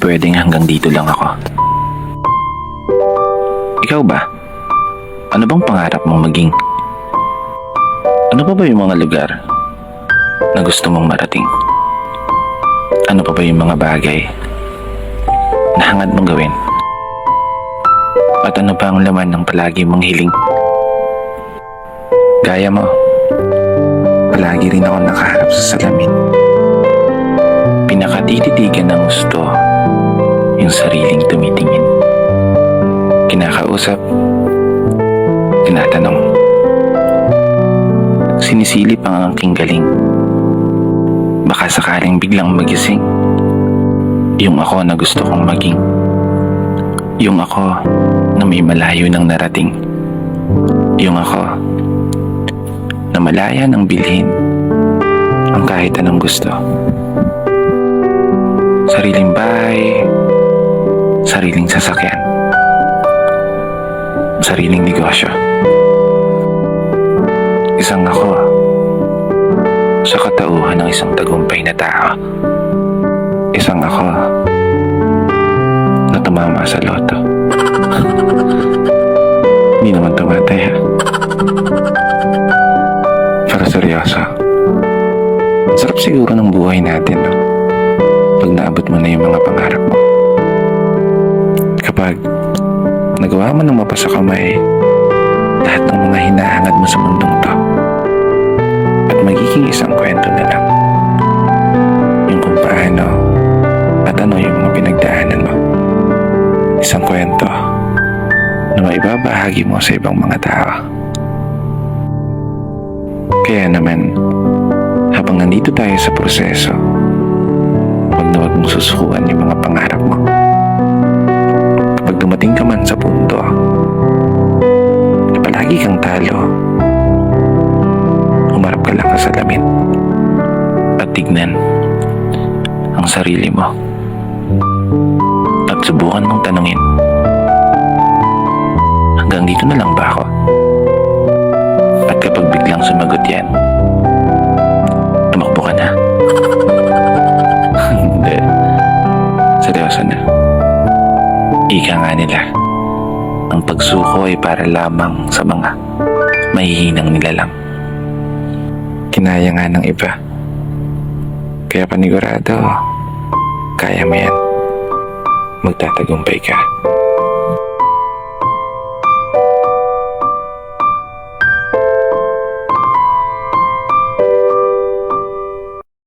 pwedeng hanggang dito lang ako. Ikaw ba? Ano bang pangarap mong maging? Ano pa ba yung mga lugar na gusto mong marating? Ano pa ba yung mga bagay na hangad mong gawin? At ano pa ang laman ng palagi mong hiling? Gaya mo, palagi rin ako nakaharap sa salamin. Pinakatititigan ng gusto yung sariling tumitingin. Kinakausap, tinatanong. Sinisilip ang aking galing. Baka sakaling biglang magising yung ako na gusto kong maging. Yung ako na may malayo ng narating. Yung ako na malaya ng bilhin ang kahit anong gusto. Sariling bahay, sariling sasakyan, sariling negosyo. Isang ako sa katauhan ng isang tagumpay na tao. Isang ako na tumama sa loto. Hindi naman tumatay ha. Pero seryoso, sarap siguro ng buhay natin, no? Pag naabot mo na yung mga pangarap mo. Kapag nagawa mo ng mapasa kamay lahat ng mga hinahangad mo sa mundong to, at magiging isang kwento na lang yung kung paano at ano yung mga pinagdaanan mo. Isang kwento na maibabahagi mo sa ibang mga tao. Kaya naman, habang nandito tayo sa proseso, huwag na huwag mong susukuan yung mga pangarap mo. Kapag dumating ka man sa punto na palagi kang talo, humarap ka lang sa salamin at tignan ang sarili mo at subukan mong tanungin, hanggang dito na lang ba ako? At kapag biglang sumagot yan, tumakbo ka na. Hindi, seryoso na. Ika nga nila, ang pagsuko ay para lamang sa mga mahihinang nilalang. Kinaya nga ng iba, kaya panigurado, kaya mo yan. Magtatagumpay ka.